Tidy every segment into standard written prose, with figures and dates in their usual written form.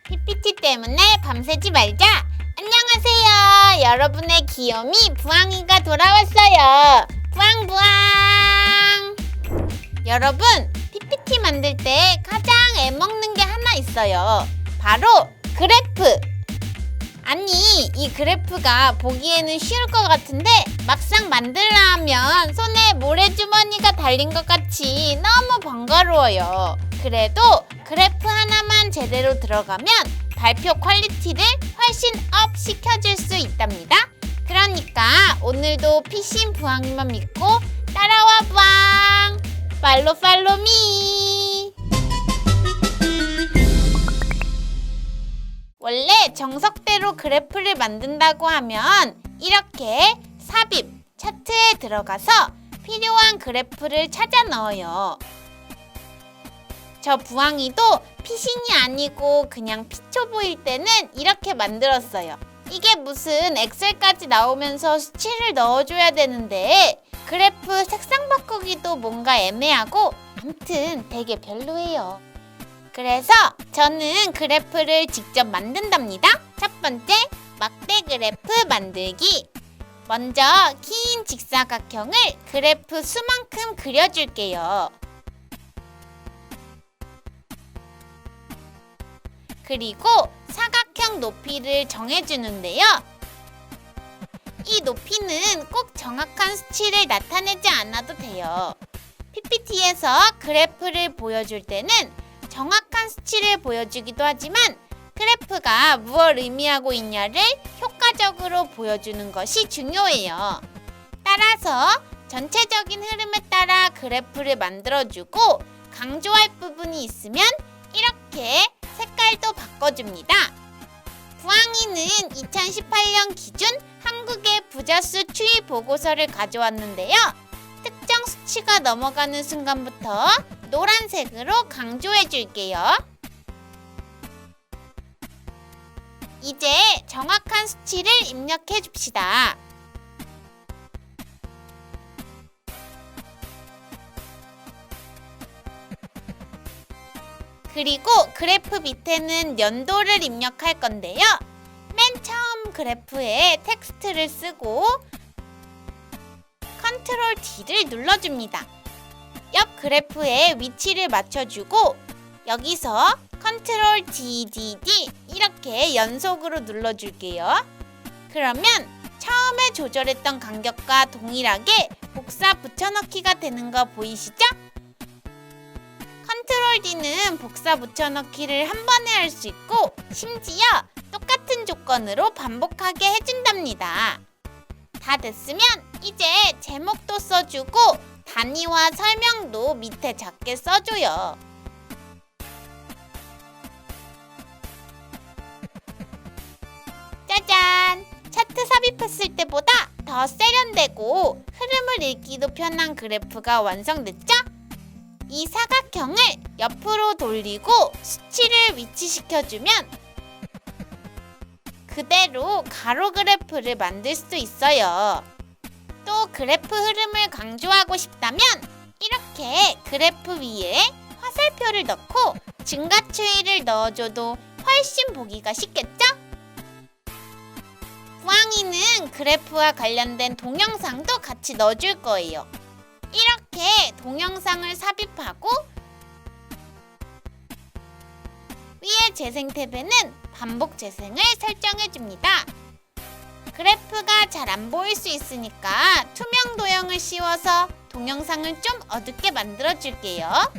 PPT 때문에 밤새지 말자. 안녕하세요. 여러분의 귀요미 부항이가 돌아왔어요. 부항부항. 여러분, PPT 만들 때 가장 애먹는 게 하나 있어요. 바로 그래프. 아니, 이 그래프가 보기에는 쉬울 것 같은데 막상 만들려 하면 손에 모래주머니가 달린 것 같이 너무 번거로워요. 그래도 그래프 하나만 제대로 들어가면 발표 퀄리티를 훨씬 업 시켜줄 수 있답니다. 그러니까 오늘도 피신 부항이만 믿고 따라와 부항! 팔로미! 원래 정석대로 그래프를 만든다고 하면 이렇게 삽입, 차트에 들어가서 필요한 그래프를 찾아 넣어요. 저 부항이도 피신이 아니고 그냥 피초 보일 때는 이렇게 만들었어요. 이게 무슨 엑셀까지 나오면서 수치를 넣어줘야 되는데 그래프 색상 바꾸기도 뭔가 애매하고 아무튼 되게 별로예요. 그래서 저는 그래프를 직접 만든답니다. 첫 번째, 막대 그래프 만들기. 먼저 긴 직사각형을 그래프 수만큼 그려줄게요. 그리고 사각형 높이를 정해주는데요. 이 높이는 꼭 정확한 수치를 나타내지 않아도 돼요. PPT에서 그래프를 보여줄 때는 정확한 수치를 보여주기도 하지만 그래프가 무엇을 의미하고 있냐를 효과적으로 보여주는 것이 중요해요. 따라서 전체적인 흐름에 따라 그래프를 만들어주고 강조할 부분이 있으면 이렇게 색깔도 바꿔줍니다. 부항이는 2018년 기준 한국의 부자수 추이 보고서를 가져왔는데요. 특정 수치가 넘어가는 순간부터 노란색으로 강조해줄게요. 이제 정확한 수치를 입력해줍시다. 그리고 그래프 밑에는 연도를 입력할 건데요. 맨 처음 그래프에 텍스트를 쓰고 컨트롤 D를 눌러줍니다. 옆 그래프에 위치를 맞춰주고 여기서 컨트롤 D 이렇게 연속으로 눌러줄게요. 그러면 처음에 조절했던 간격과 동일하게 복사 붙여넣기가 되는 거 보이시죠? 컨트롤 D는 복사 붙여넣기를 한 번에 할 수 있고 심지어 똑같은 조건으로 반복하게 해준답니다. 다 됐으면 이제 제목도 써주고 단위와 설명도 밑에 작게 써줘요. 짜잔! 차트 삽입했을 때보다 더 세련되고 흐름을 읽기도 편한 그래프가 완성됐죠? 이 사각형을 옆으로 돌리고 수치를 위치시켜주면 그대로 가로 그래프를 만들 수 있어요. 또 그래프 흐름을 강조하고 싶다면 이렇게 그래프 위에 화살표를 넣고 증가 추이를 넣어줘도 훨씬 보기가 쉽겠죠? 부항이는 그래프와 관련된 동영상도 같이 넣어줄 거예요. 이렇게 동영상을 삽입하고 위에 재생 탭에는 반복 재생을 설정해줍니다. 그래프가 잘 안 보일 수 있으니까 투명 도형을 씌워서 동영상을 좀 어둡게 만들어줄게요.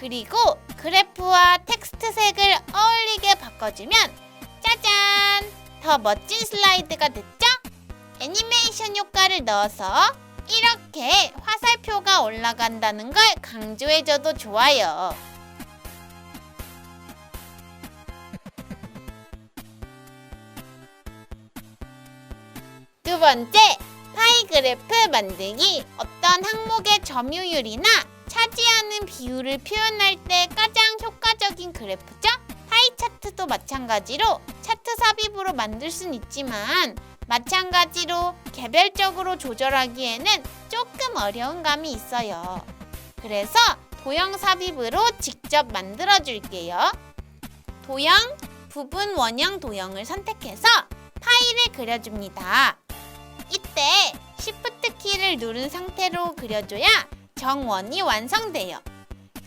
그리고 그래프와 텍스트 색을 어울리게 바꿔주면 짜잔! 더 멋진 슬라이드가 됐죠? 애니메이션 효과를 넣어서 이렇게 화살표가 올라간다는 걸 강조해줘도 좋아요. 두 번째, 파이 그래프 만들기. 어떤 항목의 점유율이나 차지하는 비율을 표현할 때 가장 효과적인 그래프죠? 파이 차트도 마찬가지로 차트 삽입으로 만들 순 있지만 마찬가지로 개별적으로 조절하기에는 조금 어려운 감이 있어요. 그래서 도형 삽입으로 직접 만들어 줄게요. 도형, 부분 원형 도형을 선택해서 파일을 그려줍니다. 이때 Shift 키를 누른 상태로 그려줘야 정원이 완성돼요.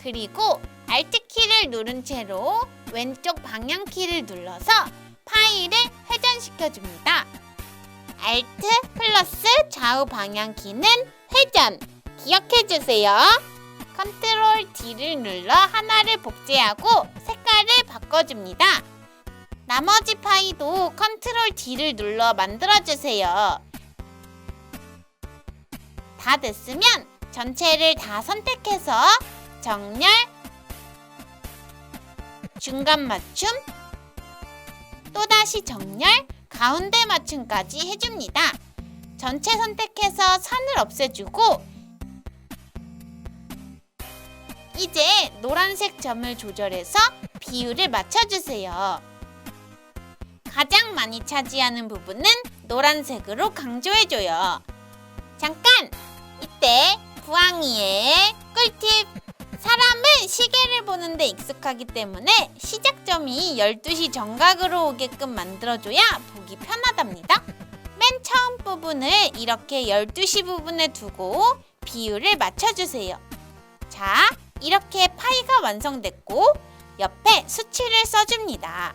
그리고 Alt 키를 누른 채로 왼쪽 방향 키를 눌러서 파일을 회전시켜줍니다. Alt 플러스 좌우 방향 키는 회전! 기억해주세요. Ctrl D를 눌러 하나를 복제하고 색깔을 바꿔줍니다. 나머지 파이도 Ctrl D를 눌러 만들어주세요. 다 됐으면 전체를 다 선택해서 정렬, 중간 맞춤, 또다시 정렬, 가운데 맞춤까지 해줍니다. 전체 선택해서 선을 없애주고 이제 노란색 점을 조절해서 비율을 맞춰주세요. 가장 많이 차지하는 부분은 노란색으로 강조해줘요. 잠깐! 이때 부항이의 꿀팁! 사람은 시계를 보는데 익숙하기 때문에 시작점이 12시 정각으로 오게끔 만들어줘야 보기 편하답니다. 맨 처음 부분을 이렇게 12시 부분에 두고 비율을 맞춰주세요. 자, 이렇게 파이가 완성됐고 옆에 수치를 써줍니다.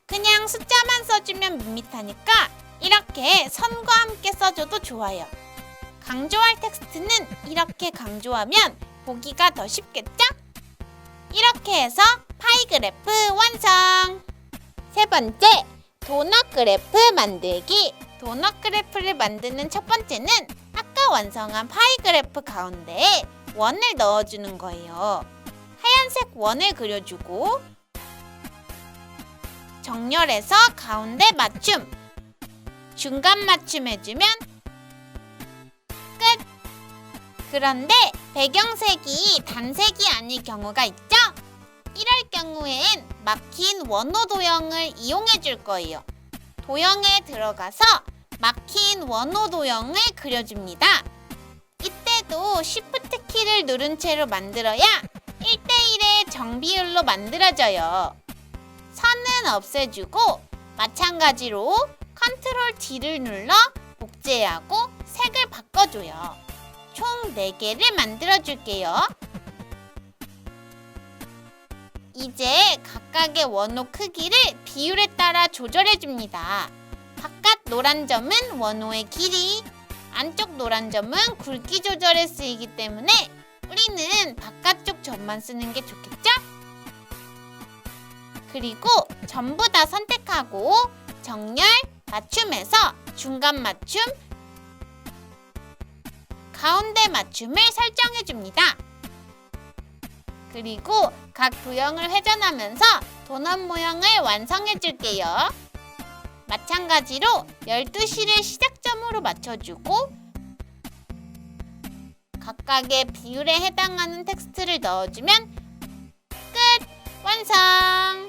그냥 숫자만 써주면 밋밋하니까 이렇게 선과 함께 써줘도 좋아요. 강조할 텍스트는 이렇게 강조하면 보기가 더 쉽겠죠? 이렇게 해서 파이 그래프 완성! 세 번째, 도넛 그래프 만들기. 도넛 그래프를 만드는 첫 번째는 아까 완성한 파이 그래프 가운데에 원을 넣어주는 거예요. 하얀색 원을 그려주고 정렬해서 가운데 맞춤, 중간 맞춤 해주면 끝! 그런데 배경색이 단색이 아닐 경우가 있죠? 이럴 경우엔 막힌 원호 도형을 이용해 줄 거예요. 도형에 들어가서 막힌 원호 도형을 그려줍니다. 이때도 Shift 키를 누른 채로 만들어야 1:1의 정비율로 만들어져요. 선은 없애주고 마찬가지로 Ctrl D를 눌러 복제하고 색을 바꿔줘요. 총 4개를 만들어줄게요. 이제 각각의 원호 크기를 비율에 따라 조절해줍니다. 바깥 노란 점은 원호의 길이, 안쪽 노란 점은 굵기 조절에 쓰이기 때문에 우리는 바깥쪽 점만 쓰는 게 좋겠죠? 그리고 전부 다 선택하고 정렬, 맞춤에서 중간 맞춤, 가운데 맞춤을 설정해줍니다. 그리고 각 도형을 회전하면서 도넛 모양을 완성해줄게요. 마찬가지로 12시를 시작점으로 맞춰주고 각각의 비율에 해당하는 텍스트를 넣어주면 끝! 완성!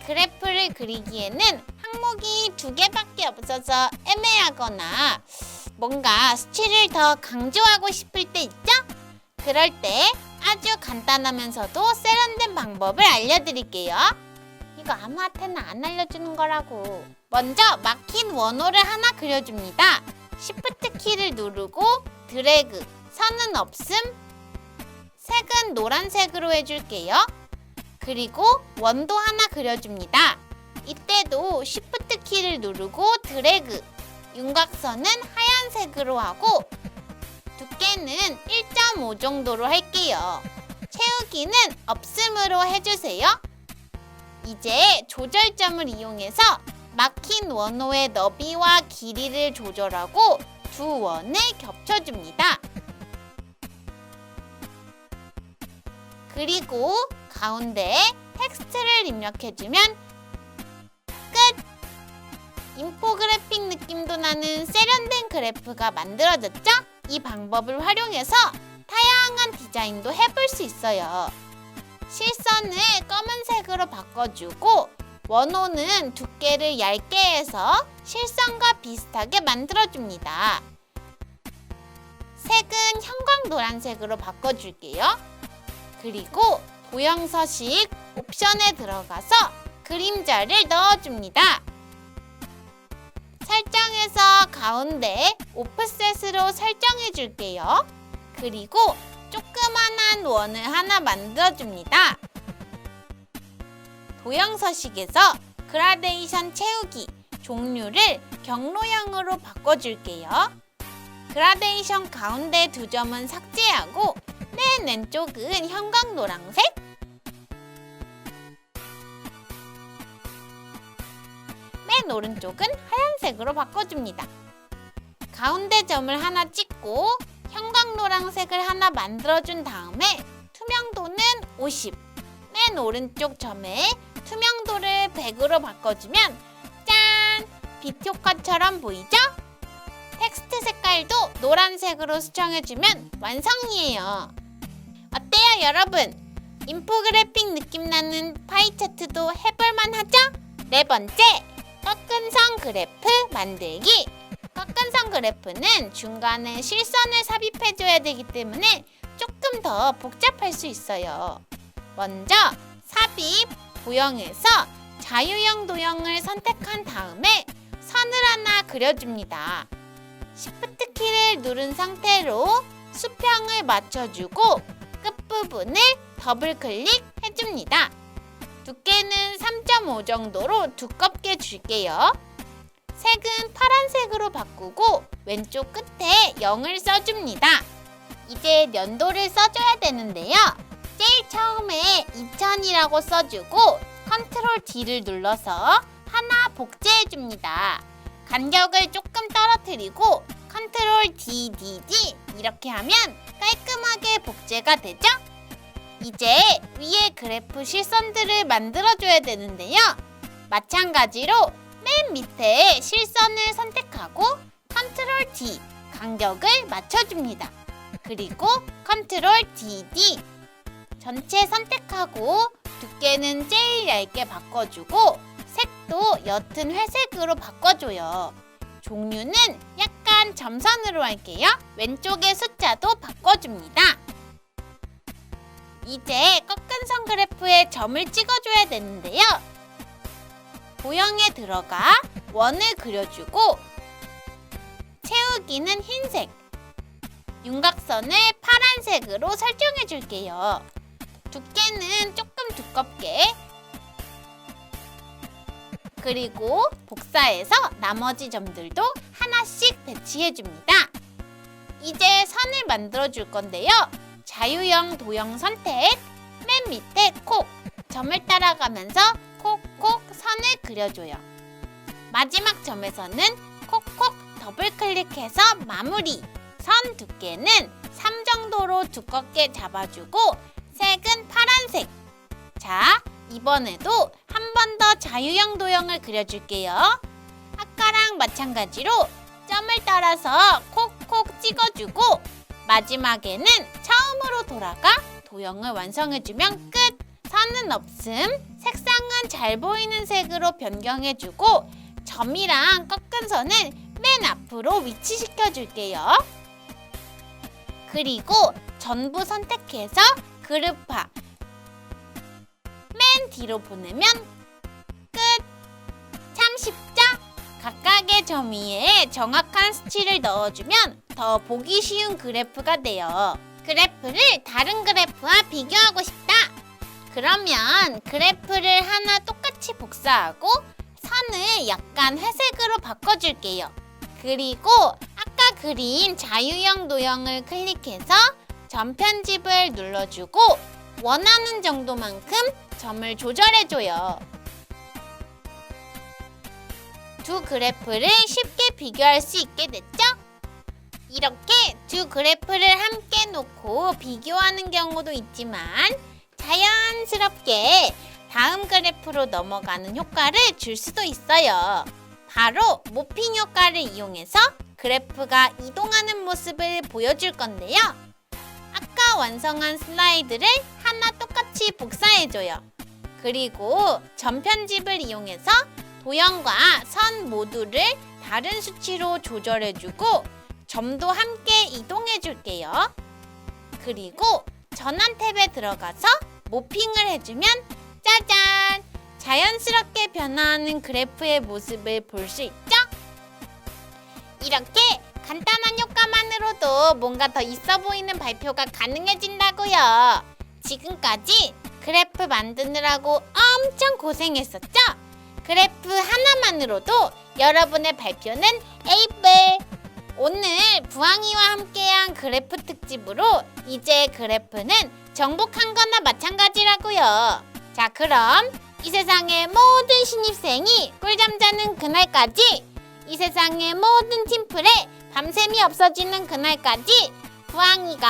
그래프를 그리기에는 항목이 2개밖에 없어서 애매하거나 뭔가 수치를 더 강조하고 싶을 때 있죠? 그럴 때 아주 간단하면서도 세련된 방법을 알려드릴게요. 이거 아무한테나 안 알려주는 거라고. 먼저 막힌 원호를 하나 그려줍니다. Shift 키를 누르고 드래그, 선은 없음, 색은 노란색으로 해줄게요. 그리고 원도 하나 그려줍니다. 이때도 Shift 키를 누르고 드래그, 윤곽선은 하얀색으로 하고 두께는 1.5 정도로 할게요. 채우기는 없음으로 해주세요. 이제 조절점을 이용해서 막힌 원호의 너비와 길이를 조절하고 두 원을 겹쳐줍니다. 그리고 가운데에 텍스트를 입력해주면 끝! 인포그래픽 느낌도 나는 세련된 그래프가 만들어졌죠? 이 방법을 활용해서 다양한 디자인도 해볼 수 있어요. 실선을 검은색으로 바꿔주고 원호는 두께를 얇게 해서 실선과 비슷하게 만들어줍니다. 색은 형광 노란색으로 바꿔줄게요. 그리고 도형 서식 옵션에 들어가서 그림자를 넣어줍니다. 설정에서 가운데 오프셋으로 설정해 줄게요. 그리고 조그만한 원을 하나 만들어줍니다. 도형 서식에서 그라데이션 채우기 종류를 경로형으로 바꿔줄게요. 그라데이션 가운데 2점은 삭제하고 맨 왼쪽은 형광 노란색, 맨 오른쪽은 하얀색으로 바꿔줍니다. 가운데 점을 하나 찍고 형광 노란색을 하나 만들어준 다음에 투명도는 50, 맨 오른쪽 점에 투명도를 100으로 바꿔주면 짠! 빛 효과처럼 보이죠? 텍스트 색깔도 노란색으로 수정해주면 완성이에요. 어때요, 여러분? 인포그래픽 느낌 나는 파이 차트도 해볼만 하죠? 4번째, 꺾은 선 그래프 만들기. 꺾은 선 그래프는 중간에 실선을 삽입해줘야 되기 때문에 조금 더 복잡할 수 있어요. 먼저 삽입, 도형에서 자유형 도형을 선택한 다음에 선을 하나 그려줍니다. Shift 키를 누른 상태로 수평을 맞춰주고 끝부분을 더블 클릭해줍니다. 두께는 3.5 정도로 두껍게 줄게요. 색은 파란색으로 바꾸고 왼쪽 끝에 0을 써줍니다. 이제 연도를 써줘야 되는데요. 제일 처음에 2000이라고 써주고 컨트롤 D를 눌러서 하나 복제해줍니다. 간격을 조금 떨어뜨리고 컨트롤 D, 이렇게 하면 깔끔하게 복제가 되죠? 이제 위에 그래프 실선들을 만들어줘야 되는데요. 마찬가지로 맨 밑에 실선을 선택하고 컨트롤 D, 간격을 맞춰줍니다. 그리고 컨트롤 D, 전체 선택하고 두께는 제일 얇게 바꿔주고 색도 옅은 회색으로 바꿔줘요. 종류는 약간 점선으로 할게요. 왼쪽의 숫자도 바꿔줍니다. 이제 꺾은 선 그래프에 점을 찍어줘야 되는데요. 도형에 들어가 원을 그려주고 채우기는 흰색, 윤곽선을 파란색으로 설정해 줄게요. 두께는 조금 두껍게, 그리고 복사해서 나머지 점들도 하나씩 배치해 줍니다. 이제 선을 만들어 줄 건데요. 자유형 도형 선택, 맨 밑에 콕, 점을 따라가면서 콕콕 선을 그려줘요. 마지막 점에서는 콕콕 더블 클릭해서 마무리. 선 두께는 3 정도로 두껍게 잡아주고 색은 파란색. 자, 이번에도 한 번 더 자유형 도형을 그려줄게요. 아까랑 마찬가지로 점을 따라서 콕콕 찍어주고 마지막에는 처음으로 돌아가 도형을 완성해주면 끝! 선은 없음, 색상은 잘 보이는 색으로 변경해주고 점이랑 꺾은 선을 맨 앞으로 위치시켜줄게요. 그리고 전부 선택해서 그룹화 맨 뒤로 보내면 끝! 참 쉽죠? 각각의 점 위에 정확한 수치를 넣어주면 더 보기 쉬운 그래프가 돼요. 그래프를 다른 그래프와 비교하고 싶다. 그러면 그래프를 하나 똑같이 복사하고 선을 약간 회색으로 바꿔줄게요. 그리고 아까 그린 자유형 도형을 클릭해서 점 편집을 눌러주고 원하는 정도만큼 점을 조절해줘요. 두 그래프를 쉽게 비교할 수 있게 됐죠? 이렇게 두 그래프를 함께 놓고 비교하는 경우도 있지만 자연스럽게 다음 그래프로 넘어가는 효과를 줄 수도 있어요. 바로 모핑 효과를 이용해서 그래프가 이동하는 모습을 보여줄 건데요. 아까 완성한 슬라이드를 하나 똑같이 복사해줘요. 그리고 점 편집을 이용해서 도형과 선 모두를 다른 수치로 조절해주고 점도 함께 이동해줄게요. 그리고 전환 탭에 들어가서 모핑을 해주면 짜잔! 자연스럽게 변화하는 그래프의 모습을 볼 수 있죠? 이렇게 간단한 효과만으로도 뭔가 더 있어 보이는 발표가 가능해진다고요. 지금까지 그래프 만드느라고 엄청 고생했었죠? 그래프 하나만으로도 여러분의 발표는 에이플! 오늘 부항이와 함께한 그래프 특집으로 이제 그래프는 정복한 거나 마찬가지라고요. 자, 그럼 이 세상의 모든 신입생이 꿀잠 자는 그날까지, 이 세상의 모든 팀플에 밤샘이 없어지는 그날까지 부항이가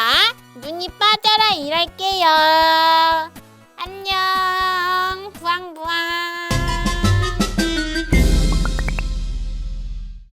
눈이 빠져라 일할게요. 안녕.